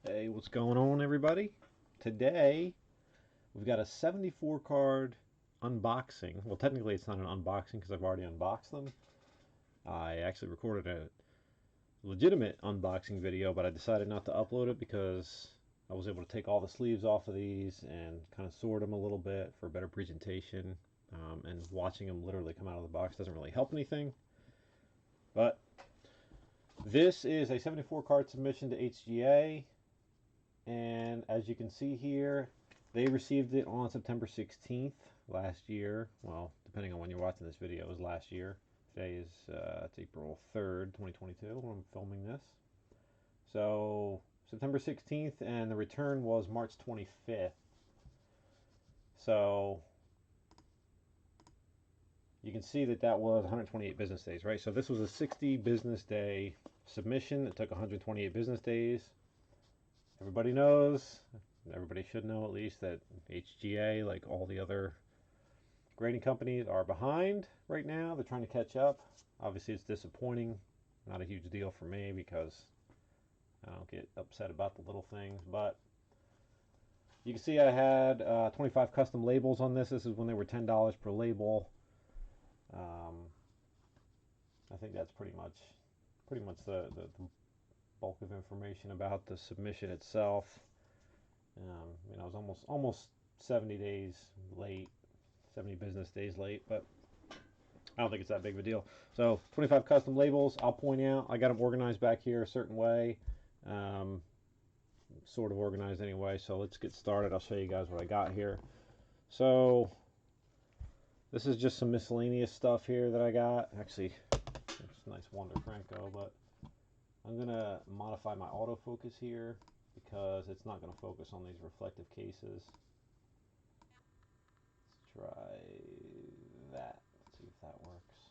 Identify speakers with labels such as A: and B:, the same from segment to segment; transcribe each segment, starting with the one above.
A: Hey, what's going on, everybody? Today we've got a 74 card unboxing. Well, technically it's not an unboxing because I've already unboxed them. I actually recorded a legitimate unboxing video, but I decided not to upload it because I was able to take all the sleeves off of these and kind of sort them a little bit for a better presentation. And watching them literally come out of the box doesn't really help anything. But this is a 74 card submission to HGA. And as you can see here, they received it on September 16th last year. Well, depending on when you're watching this video, it was last year. Today is it's April 3rd, 2022 when I'm filming this. So September 16th, and the return was March 25th. So you can see that that was 128 business days, right? So this was a 60 business day submission. It took 128 business days. Everybody knows, everybody should know at least, that HGA, like all the other grading companies, are behind right now. They're trying to catch up. Obviously, it's disappointing. Not a huge deal for me because I don't get upset about the little things. But you can see I had 25 custom labels on this. This is when they were $10 per label. I think that's pretty much the bulk of information about the submission itself. You know, it was almost 70 days late, 70 business days late, but I don't think it's that big of a deal. So 25 custom labels. I'll point out I got them organized back here a certain way, sort of organized anyway. So let's get started. I'll show you guys what I got here. So this is just some miscellaneous stuff here that I got. Actually, it's a nice Wander Franco, but I'm gonna modify my autofocus here because it's not gonna focus on these reflective cases. Let's try that. Let's see if that works.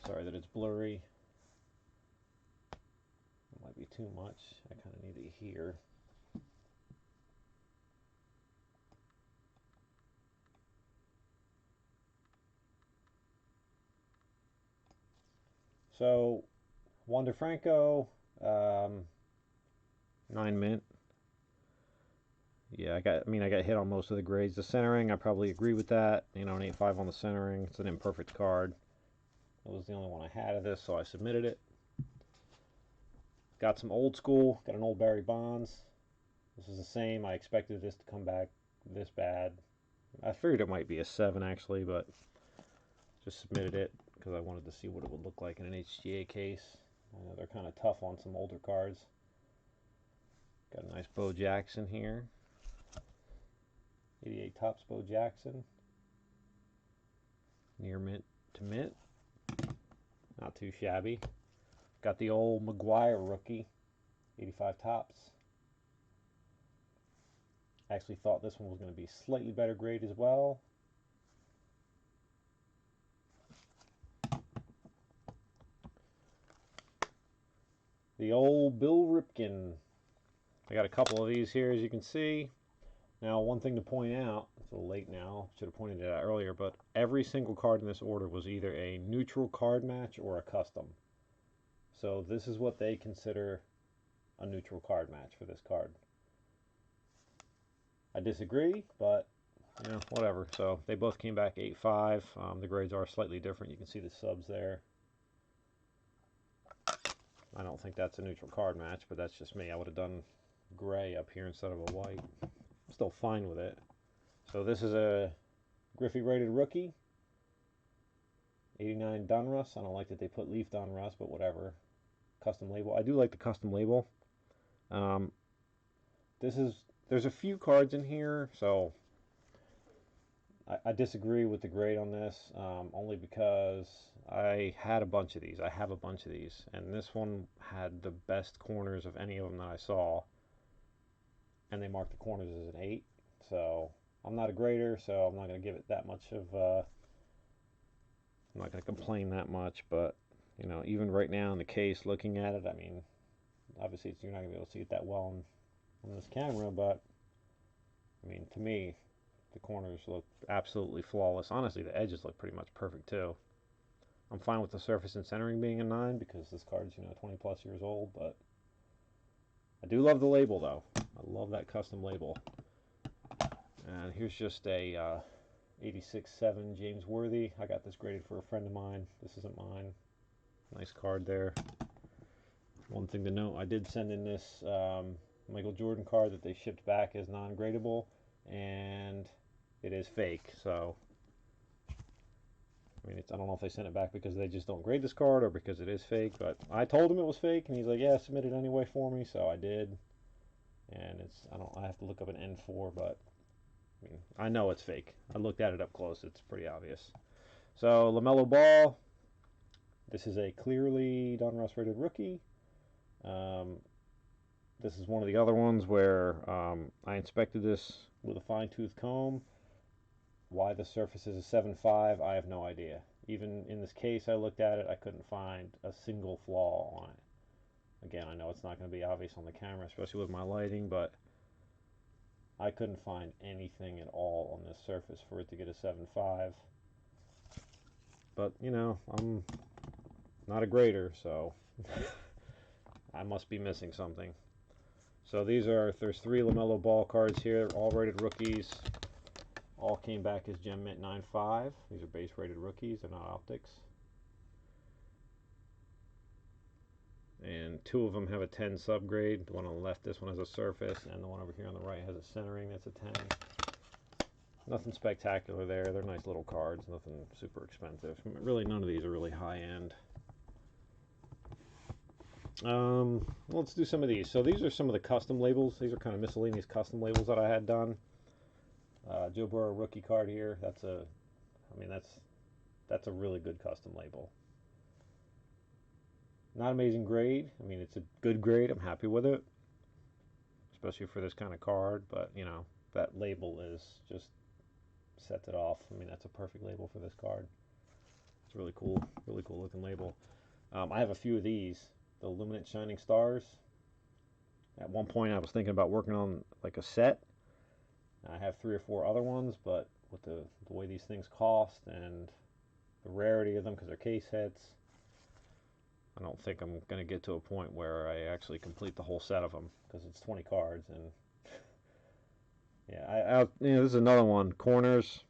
A: Sorry that it's blurry. It might be too much. I kind of need it here. So, Wander Franco, 9 mint. Yeah, I got hit on most of the grades. The centering, I probably agree with that. You know, an 8.5 on the centering. It's an imperfect card. It was the only one I had of this, so I submitted it. Got some old school. Got an old Barry Bonds. This is the same. I expected this to come back this bad. I figured it might be a 7 actually, but just submitted it because I wanted to see what it would look like in an HGA case. I know they're kind of tough on some older cards. Got a nice Bo Jackson here. 88 Topps Bo Jackson. Near mint to mint. Not too shabby. Got the old McGuire rookie. 85 Topps. I actually thought this one was going to be slightly better grade as well. The old Bill Ripken. I got a couple of these here, as you can see. Now, one thing to point out, it's a little late now, should have pointed it out earlier, but every single card in this order was either a neutral card match or a custom. So this is what they consider a neutral card match for this card. I disagree, but you know, whatever. So they both came back 8.5. The grades are slightly different. You can see the subs there. I don't think that's a neutral card match, but that's just me. I would have done gray up here instead of a white. I'm still fine with it. So this is a Griffey rated rookie. 89 Donruss. I don't like that they put Leaf Donruss, but whatever. Custom label. I do like the custom label. There's a few cards in here, so I disagree with the grade on this, only because I had a bunch of these. I have a bunch of these, and this one had the best corners of any of them that I saw, and they marked the corners as an 8. So I'm not a grader, so I'm not going to give it that much of. I'm not going to complain that much, but you know, even right now in the case, looking at it, I mean, obviously you're not going to be able to see it that well on this camera, but I mean, to me, the corners look absolutely flawless. Honestly, the edges look pretty much perfect too. I'm fine with the surface and centering being a 9 because this card's, you know, 20 plus years old, but I do love the label, though. I love that custom label. And here's just a 86-7 James Worthy. I got this graded for a friend of mine. This isn't mine. Nice card there. One thing to note, I did send in this Michael Jordan card that they shipped back as non-gradable, and it is fake. So, I mean, I don't know if they sent it back because they just don't grade this card or because it is fake, but I told him it was fake, and he's like, yeah, submit it anyway for me, so I did. And it's, I have to look up an N4, but I mean, I know it's fake. I looked at it up close. It's pretty obvious. So, LaMelo Ball. This is a clearly Donruss rated rookie. This is one of the other ones where I inspected this with a fine-tooth comb. Why the surface is a 7.5, I have no idea. Even in this case, I looked at it, I couldn't find a single flaw on it. Again, I know it's not going to be obvious on the camera, especially with my lighting, but I couldn't find anything at all on this surface for it to get a 7.5. But, you know, I'm not a grader, so I must be missing something. So there's 3 LaMelo Ball cards here, all rated rookies. All came back as Gem Mint 9.5. These are base rated rookies, they're not optics. And 2 of them have a 10 subgrade. The one on the left, this one has a surface, and the one over here on the right has a centering, that's a 10. Nothing spectacular there. They're nice little cards, nothing super expensive. Really, none of these are really high end. Let's do some of these. So these are some of the custom labels. These are kind of miscellaneous custom labels that I had done. Joe Burrow rookie card here. That's a really good custom label. Not amazing grade. I mean, it's a good grade. I'm happy with it, especially for this kind of card. But you know, that label is just sets it off. I mean, that's a perfect label for this card. It's really cool looking label. I have a few of these. The Luminant Shining Stars. At one point I was thinking about working on like a set. I have 3 or 4 other ones, but with the way these things cost and the rarity of them because they're case hits, I don't think I'm going to get to a point where I actually complete the whole set of them because it's 20 cards. And yeah, this is another one. Corners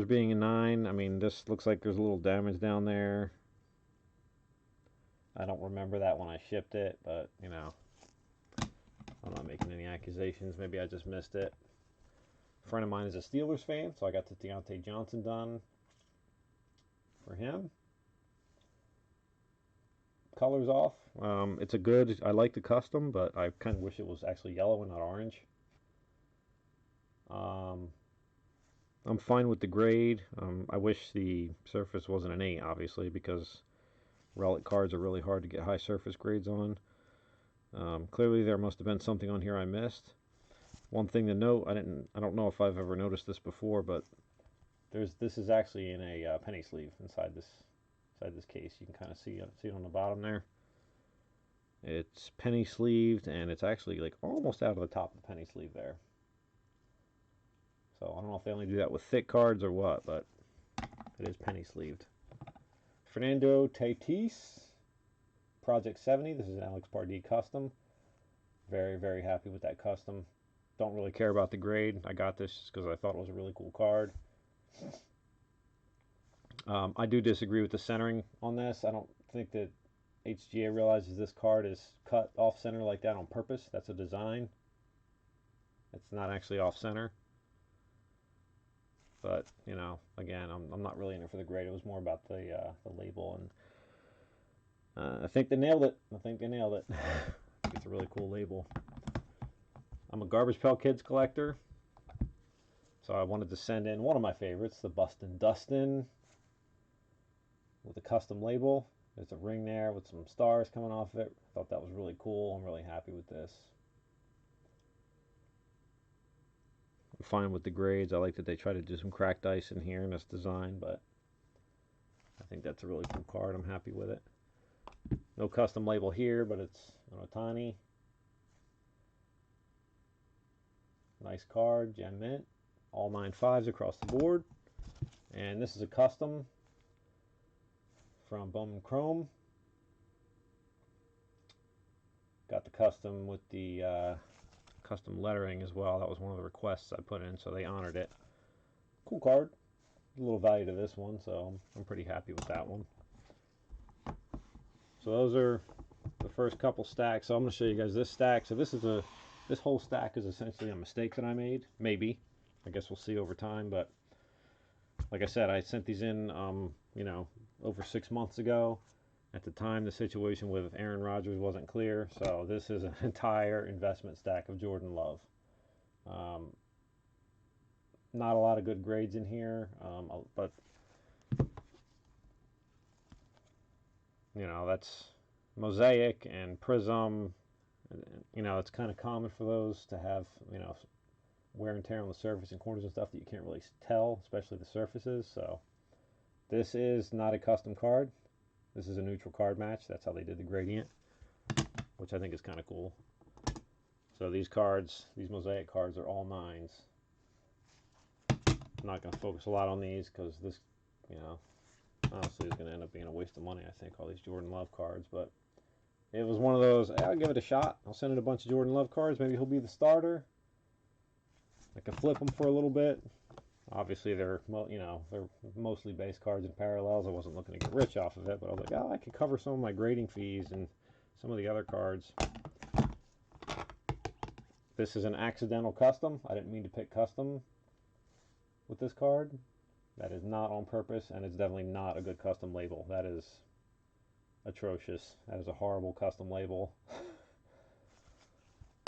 A: being a 9. I mean, this looks like there's a little damage down there. I don't remember that when I shipped it, but, you know, I'm not making any accusations. Maybe I just missed it. A friend of mine is a Steelers fan, so I got the Deonte Johnson done for him. Colors off. It's a good, I like the custom, but I kind of wish it was actually yellow and not orange. I'm fine with the grade. I wish the surface wasn't an 8, obviously, because relic cards are really hard to get high surface grades on. Clearly there must have been something on here I missed. One thing to note, I don't know if I've ever noticed this before, but this is actually in a penny sleeve inside this case. You can kind of see it on the bottom there. It's penny sleeved, and it's actually like almost out of the top of the penny sleeve there. So I don't know if they only do that with thick cards or what, but it is penny sleeved. Fernando Tatis, Project 70. This is an Alex Pardee custom. Very, very happy with that custom. Don't really care about the grade. I got this just because I thought it was a really cool card. I do disagree with the centering on this. I don't think that HGA realizes this card is cut off center like that on purpose. That's a design. It's not actually off center. But, you know, again, I'm not really in it for the grade. It was more about the label, and I think they nailed it. I think it's a really cool label. I'm a Garbage Pail Kids collector, so I wanted to send in one of my favorites, the Bustin' Dustin, with a custom label. There's a ring there with some stars coming off of it. I thought that was really cool. I'm really happy with this. I'm fine with the grades. I like that they try to do some cracked ice in here in this design, but I think that's a really cool card. I'm happy with it. No custom label here, but it's Otani. Nice card, Gem Mint. All 9.5s across the board. And this is a custom from Bowman Chrome. Got the custom with the custom lettering as well. That was one of the requests I put in, so they honored it. Cool card. A little value to this one, so I'm pretty happy with that one. So those are the first couple stacks. So I'm going to show you guys this stack. So this whole stack is essentially a mistake that I made. Maybe. I guess we'll see over time, but like I said, I sent these in, you know, over 6 months ago. At the time, the situation with Aaron Rodgers wasn't clear, so this is an entire investment stack of Jordan Love. Not a lot of good grades in here, but you know, that's Mosaic and Prism. You know, it's kind of common for those to have, you know, wear and tear on the surface and corners and stuff that you can't really tell, especially the surfaces. So this is not a custom card. This is a neutral card match. That's how they did the gradient, which I think is kind of cool. So these cards, these Mosaic cards, are all 9s. I'm not going to focus a lot on these because this, you know, honestly is going to end up being a waste of money, I think, all these Jordan Love cards. But it was one of those, hey, I'll give it a shot. I'll send in a bunch of Jordan Love cards. Maybe he'll be the starter. I can flip them for a little bit. Obviously, they're, you know, they're mostly base cards and parallels. I wasn't looking to get rich off of it, but I was like, oh, I could cover some of my grading fees and some of the other cards. This is an accidental custom. I didn't mean to pick custom with this card. That is not on purpose, and it's definitely not a good custom label. That is atrocious. That is a horrible custom label.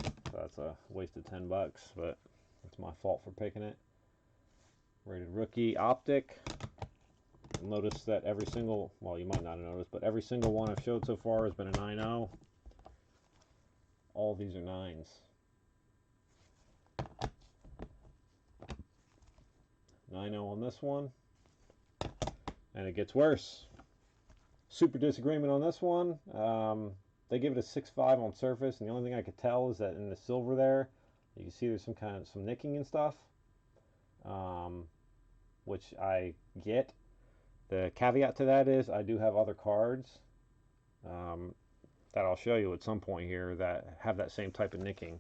A: So that's a waste of 10 bucks, but it's my fault for picking it. Rated rookie, Optic. You'll notice that every single, well, you might not have noticed, but every single one I've showed so far has been a 9.0. All of these are 9s. 9.0 on this one. And it gets worse. Super disagreement on this one. They give it a 6.5 on surface, and the only thing I could tell is that in the silver there, you can see there's some nicking and stuff. Which I get. The caveat to that is I do have other cards that I'll show you at some point here that have that same type of nicking.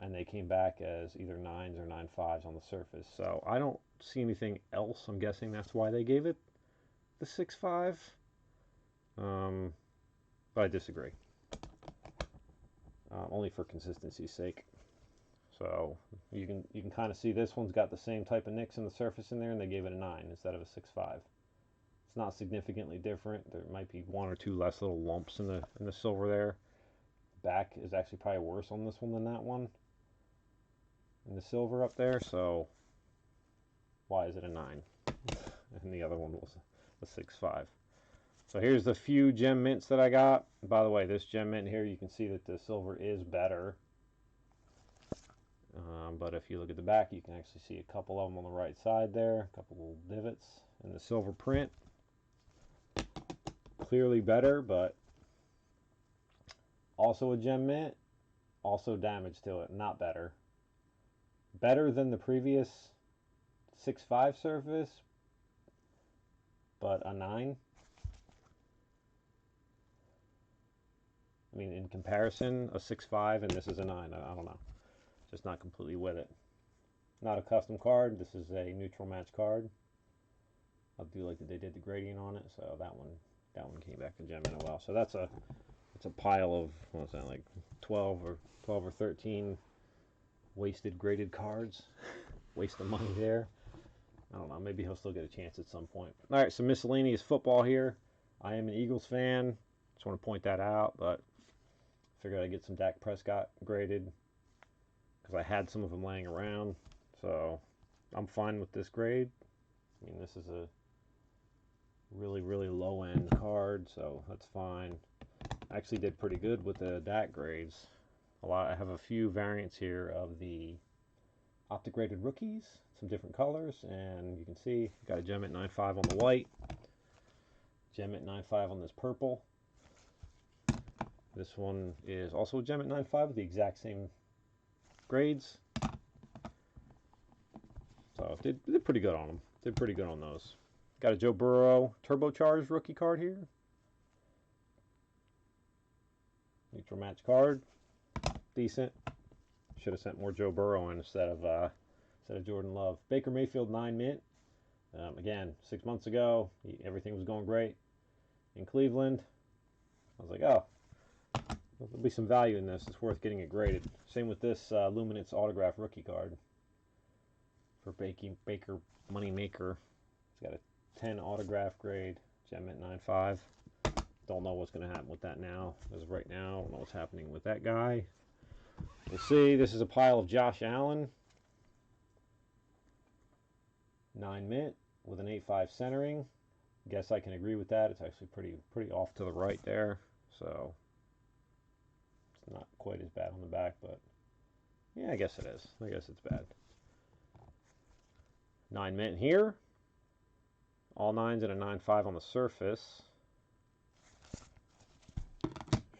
A: And they came back as either 9s or 9.5s on the surface. So I don't see anything else. I'm guessing that's why they gave it the 6.5. But I disagree. Only for consistency's sake. So you can kind of see this one's got the same type of nicks in the surface in there, and they gave it a 9 instead of a 6.5. It's not significantly different. There might be 1 or 2 less little lumps in the silver there. Back is actually probably worse on this one than that one in the silver up there. So why is it a 9? And the other one was a 6.5. So here's the few gem mints that I got. By the way, this gem mint here, you can see that the silver is better. But if you look at the back, you can actually see a couple of them on the right side there, a couple little divots in the silver print. Clearly better, but also a gem mint, also damage to it, not better. Better than the previous 6.5 surface, but a 9. I mean, in comparison, a 6.5 and this is a 9. I don't know. Just not completely with it. Not a custom card. This is a neutral match card. I do like that they did the gradient on it, so that one came back a gem in a while. So that's a pile of, what's that, like 12 or 13 wasted graded cards. Waste of money there. I don't know. Maybe he'll still get a chance at some point. All right, so miscellaneous football here. I am an Eagles fan. Just want to point that out, but figured I'd get some Dak Prescott graded because I had some of them laying around. So I'm fine with this grade. I mean, this is a really, really low-end card, so that's fine. I actually did pretty good with the Dak grades. I have a few variants here of the Optic graded rookies, some different colors, and you can see got a gem at 9.5 on the white, gem at 9.5 on this purple. This one is also a gem at 9.5 with the exact same grades. So did pretty good on them. Did pretty good on those. Got a Joe Burrow Turbocharged rookie card here. Neutral match card. Decent. Should have sent more Joe Burrow in instead of Jordan Love. Baker Mayfield 9 mint. Again, 6 months ago, everything was going great in Cleveland. I was like, oh, there'll be some value in this. It's worth getting it graded. Same with this Luminance autograph rookie card for Baker Moneymaker. It's got a 10 autograph grade, gem at 9.5. Don't know what's going to happen with that now. As of right now, I don't know what's happening with that guy. We'll see. This is a pile of Josh Allen. 9 mint with an 8.5 centering. Guess I can agree with that. It's actually pretty off to the right there. So it's not quite as bad on the back, but yeah, I guess it is. I guess it's bad. 9 mint here. All 9s and a 9.5 on the surface.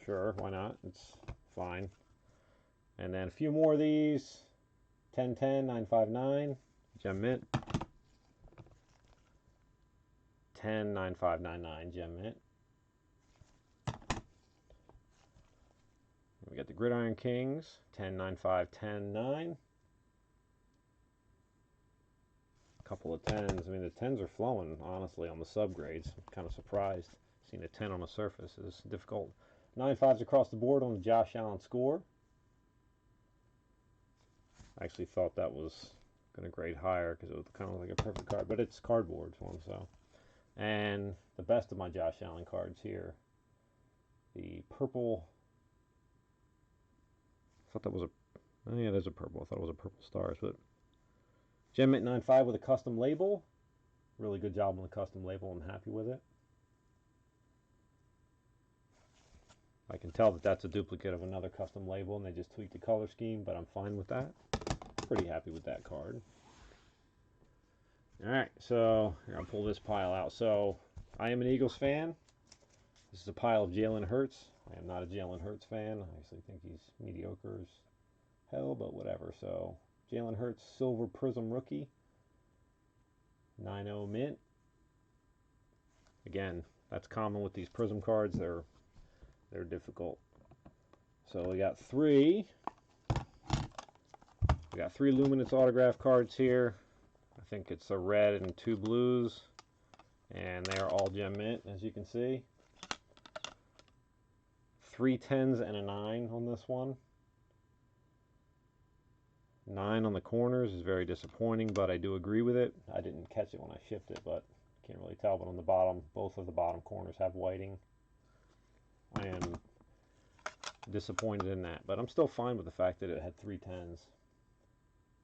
A: Sure, why not? It's fine. And then a few more of these. 1010, 959, gem mint. 10, 9599, gem mint. We got the Gridiron Kings, 10, 95, 10, 9. A couple of 10s. I mean, the 10s are flowing, honestly, on the subgrades. I'm kind of surprised. Seeing a 10 on the surface is difficult. 9.5s across the board on the Josh Allen score. I actually thought that was going to grade higher because it was kind of like a perfect card, but it's cardboard for him, so. And the best of my Josh Allen cards here, the purple. I thought that was oh yeah, there's a purple. I thought it was a purple stars, but gem mint 9.5 with a custom label. Really good job on the custom label. I'm happy with it. I can tell that that's a duplicate of another custom label and they just tweaked the color scheme, but I'm fine with that. Pretty happy with that card. Alright, so here, I'll pull this pile out. So I am an Eagles fan. This is a pile of Jalen Hurts. I am not a Jalen Hurts fan. I actually think he's mediocre as hell, but whatever. So Jalen Hurts Silver Prism rookie. 9.0 mint. Again, that's common with these Prism cards. They're difficult. So we got three. We got 3 Luminance autograph cards here. I think it's a red and 2 blues. And they are all gem mint, as you can see. 3 10s and a 9 on this one. 9 on the corners is very disappointing, but I do agree with it. I didn't catch it when I shipped it, but can't really tell. But on the bottom, both of the bottom corners have whiting. I am disappointed in that, but I'm still fine with the fact that it had 3 10s.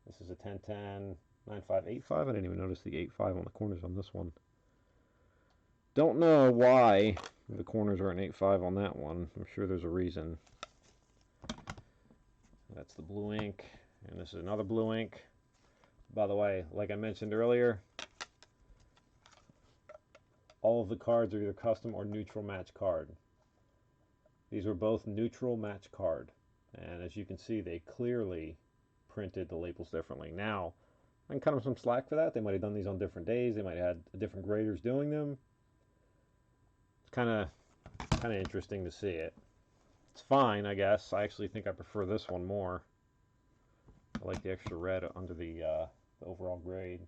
A: This is a 10-10, 9.5, 8.5. I didn't even notice the 8.5 on the corners on this one. Don't know why the corners are an 8.5 on that one. I'm sure there's a reason. That's the blue ink, and this is another blue ink. By the way, like I mentioned earlier, all of the cards are either custom or neutral match card. These were both neutral match card, and as you can see, they clearly printed the labels differently. Now, I can cut them some slack for that. They might have done these on different days. They might have had different graders doing them. It's kind of interesting to see it. It's fine, I guess. I actually think I prefer this one more. I like the extra red under the overall grade.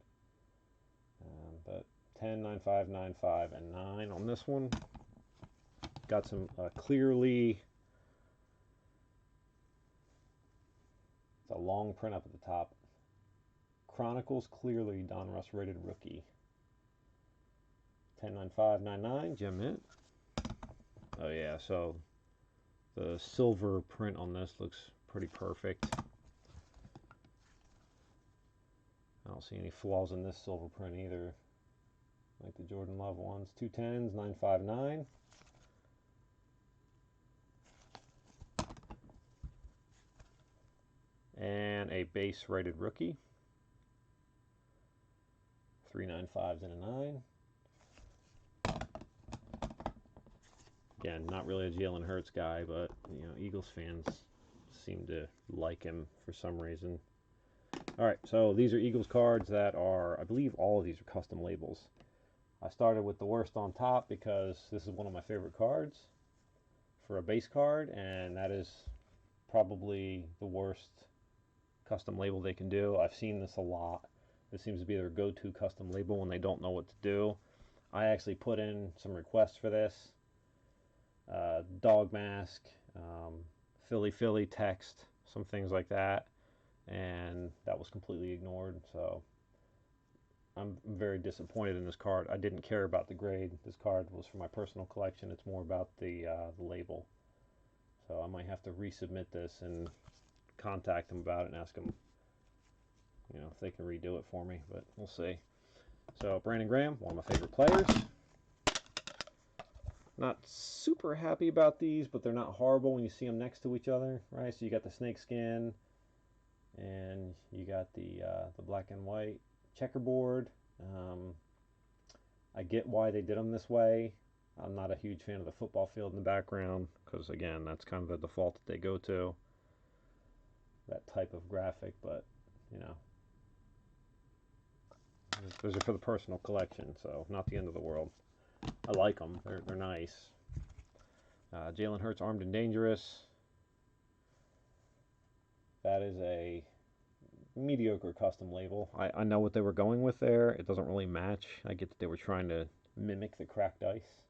A: But 10, 9.5, 9.5, and 9 on this one. Got some clearly. It's a long print up at the top. Chronicles clearly Don Russ rated rookie. 10, 9.5, 9.9, gem mint. Oh yeah, so the silver print on this looks pretty perfect. I don't see any flaws in this silver print either, like the Jordan Love ones. 2 10s, 9.5, 9. And a base rated rookie. 3 9.5s and a 9. Again, not really a Jalen Hurts guy, but you know, Eagles fans seem to like him for some reason. All right, so these are Eagles cards that are, I believe all of these are custom labels. I started with the worst on top because this is one of my favorite cards for a base card, and that is probably the worst custom label they can do. I've seen this a lot. This seems to be their go-to custom label when they don't know what to do. I actually put in some requests for this. Dog mask, Philly Philly text, some things like that, and that was completely ignored. So I'm very disappointed in this card. I didn't care about the grade. This card was for my personal collection. It's more about the label. So I might have to resubmit this and contact them about it and ask them, if they can redo it for me. But we'll see. So Brandon Graham, one of my favorite players. Not super happy about these, but they're not horrible when you see them next to each other, right? So you got the snake skin, and you got the black and white checkerboard. I get why they did them this way. I'm not a huge fan of the football field in the background because, again, that's kind of the default that they go to, that type of graphic. But those are for the personal collection, so not the end of the world. I like them. They're nice. Jalen Hurts, Armed and Dangerous. That is a mediocre custom label. I know what they were going with there. It doesn't really match. I get that they were trying to mimic the cracked ice.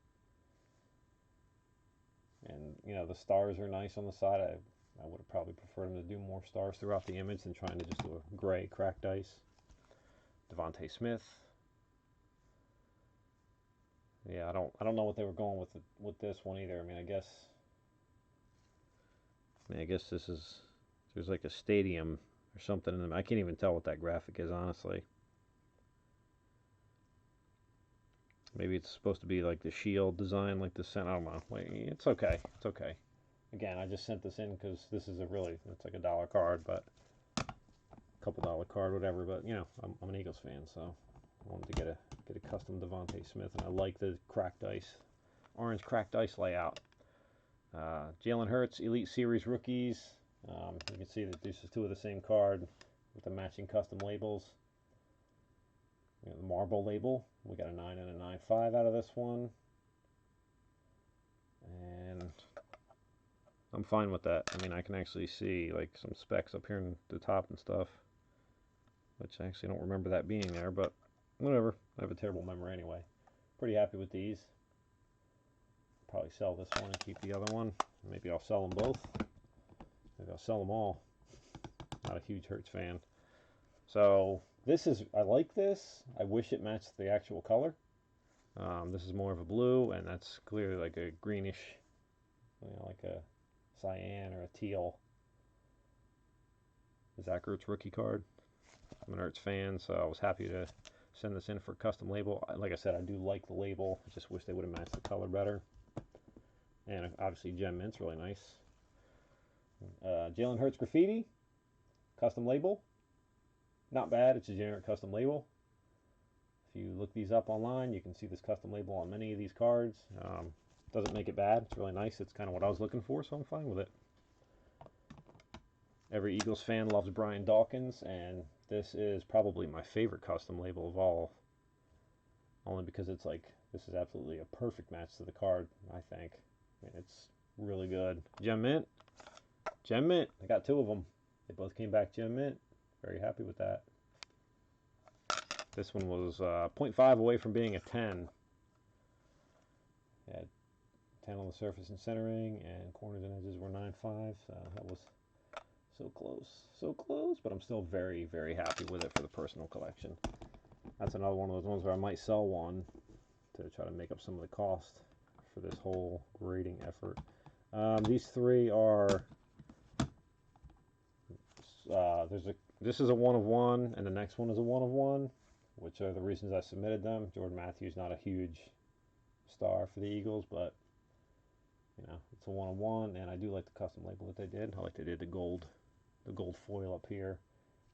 A: And, the stars are nice on the side. I would have probably preferred them to do more stars throughout the image than trying to just do a gray cracked ice. Deonte Smith. Yeah, I don't know what they were going with this one either. I guess this is, there's like a stadium or something in them. I can't even tell what that graphic is, honestly. Maybe it's supposed to be like the shield design, like the center. I don't know. It's okay. It's okay. Again, I just sent this in because this is it's like a $1 card, but a couple $1 card, whatever. But I'm an Eagles fan, so I wanted to get a custom Deonte Smith, and I like the cracked ice, orange cracked ice layout. Jalen Hurts, Elite Series rookies. You can see that this is two of the same card with the matching custom labels. The marble label. We got a 9 and a 9.5 out of this one. And I'm fine with that. I can actually see like some specks up here in the top and stuff, which I actually don't remember that being there, but whatever. I have a terrible memory anyway. Pretty happy with these. Probably sell this one and keep the other one. Maybe I'll sell them both. Maybe I'll sell them all. Not a huge Hurts fan. So I like this. I wish it matched the actual color. This is more of a blue, and that's clearly like a greenish, like a cyan or a teal. Zach Ertz rookie card. I'm an Ertz fan, so I was happy to send this in for custom label. Like I said, I do like the label. I just wish they would have matched the color better. And obviously Gem Mint's really nice. Jalen Hurts graffiti, custom label. Not bad. It's a generic custom label. If you look these up online, you can see this custom label on many of these cards. Doesn't make it bad. It's really nice. It's kind of what I was looking for, so I'm fine with it. Every Eagles fan loves Brian Dawkins, and this is probably my favorite custom label of all. Only because it's like, this is absolutely a perfect match to the card, I think. It's really good. Gem Mint. Gem Mint. I got two of them. They both came back Gem Mint. Very happy with that. This one was 0.5 away from being a 10. Had 10 on the surface and centering, and corners and edges were 9.5. So that was so close, but I'm still very, very happy with it for the personal collection. That's another one of those ones where I might sell one to try to make up some of the cost for this whole grading effort. These three are, this is a 1 of 1, and the next one is a 1 of 1, which are the reasons I submitted them. Jordan Matthews, not a huge star for the Eagles, but it's a 1 of 1, and I do like the custom label that they did. I like they did the gold foil up here,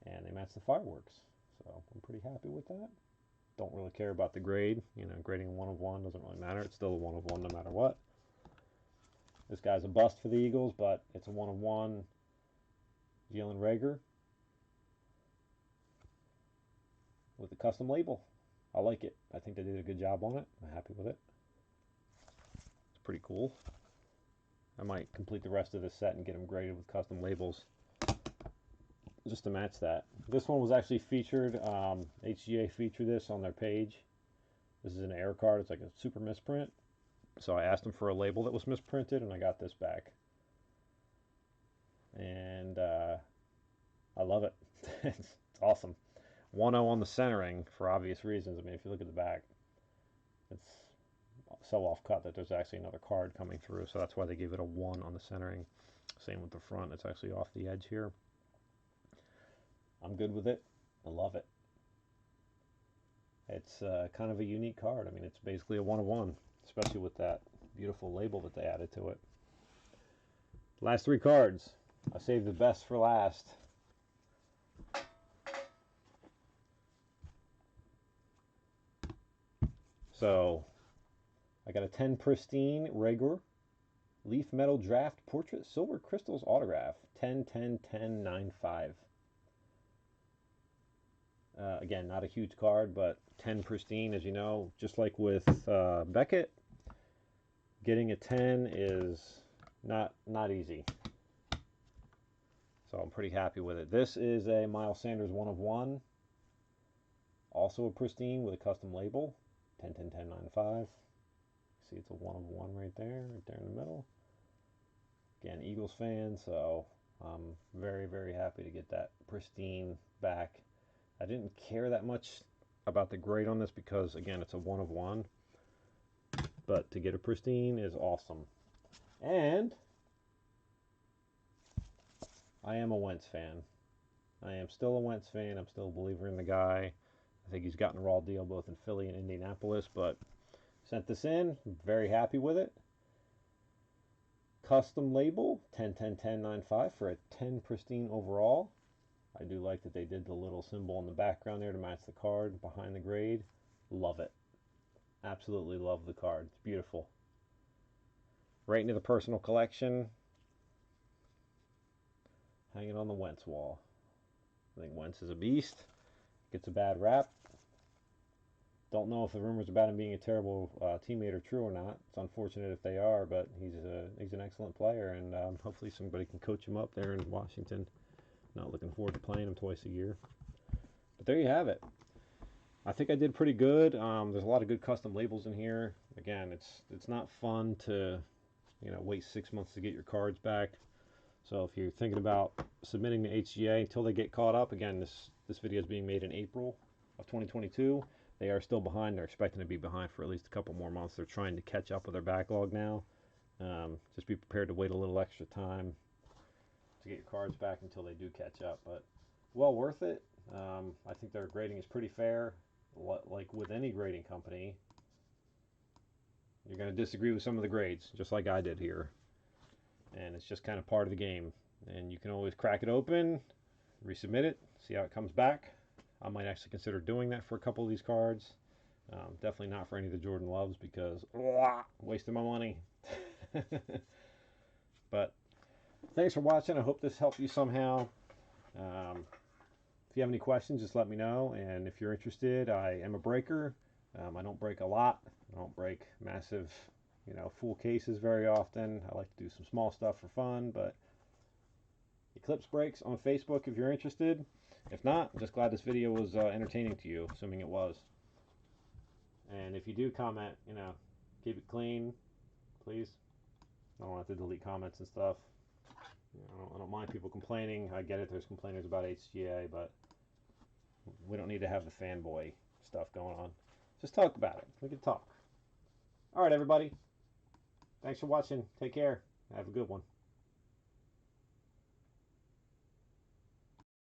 A: and they matched the fireworks, so I'm pretty happy with that. Don't really care about the grade. Grading a 1 of 1 doesn't really matter. It's still a 1 of 1 no matter what. This guy's a bust for the Eagles, but it's a 1 of 1. Jalen Reagor with the custom label. I like it. I think they did a good job on it. I'm happy with it. It's pretty cool. I might complete the rest of this set and get them graded with custom labels just to match that. This one was actually featured. HGA featured this on their page. This is an error card. It's like a super misprint. So I asked them for a label that was misprinted, and I got this back. And I love it. It's awesome. 1-0 on the centering for obvious reasons. I mean, if you look at the back, it's so off cut that there's actually another card coming through. So that's why they gave it a 1 on the centering. Same with the front. It's actually off the edge here. I'm good with it. I love it. It's kind of a unique card. I mean, it's basically a 1-of-1, especially with that beautiful label that they added to it. Last 3 cards. I saved the best for last. So, I got a 10 Pristine Regular Leaf Metal Draft Portrait Silver Crystals Autograph. 10, 10, 10, 9, 5. Again, not a huge card, but 10 Pristine, as you know, just like with Beckett, getting a 10 is not easy. So I'm pretty happy with it. This is a Miles Sanders 1-of-1. Also a Pristine with a custom label. 10, 10, 10, 9, 5. See, it's a 1-of-1 right there in the middle. Again, Eagles fan, so I'm very, very happy to get that Pristine back. I didn't care that much about the grade on this because, again, it's a 1-of-1. But to get a Pristine is awesome. And I am a Wentz fan. I am still a Wentz fan. I'm still a believer in the guy. I think he's gotten a raw deal both in Philly and Indianapolis, but sent this in. I'm very happy with it. Custom label, 10, 10, 10, 9, 5 for a 10 Pristine overall. I do like that they did the little symbol in the background there to match the card behind the grade. Love it. Absolutely love the card. It's beautiful. Right into the personal collection. Hanging on the Wentz wall. I think Wentz is a beast. Gets a bad rap. Don't know if the rumors about him being a terrible teammate are true or not. It's unfortunate if they are, but he's an excellent player, and hopefully somebody can coach him up there in Washington. Not looking forward to playing him twice a year. But there you have it. I think I did pretty good. There's a lot of good custom labels in here. Again, it's not fun to wait 6 months to get your cards back. So if you're thinking about submitting to HGA until they get caught up, again, this video is being made in April of 2022. They are still behind. They're expecting to be behind for at least a couple more months. They're trying to catch up with their backlog now. Just be prepared to wait a little extra time to get your cards back until they do catch up. But well worth it. I think their grading is pretty fair. Like with any grading company, you're going to disagree with some of the grades, just like I did here. And it's just kind of part of the game. And you can always crack it open, resubmit it, see how it comes back. I might actually consider doing that for a couple of these cards. Definitely not for any of the Jordan Loves because wasting my money. But thanks for watching. I hope this helped you somehow. If you have any questions, just let me know. And if you're interested, I am a breaker. I don't break a lot. I don't break massive, full cases very often. I like to do some small stuff for fun, but Eclipse breaks on Facebook if you're interested. If not, I'm just glad this video was entertaining to you, assuming it was. And if you do comment, keep it clean, please. I don't have to delete comments and stuff. I don't mind people complaining. I get it, there's complainers about HGA, but we don't need to have the fanboy stuff going on. Just talk about it. We can talk. All right, everybody. Thanks for watching. Take care. Have a good one.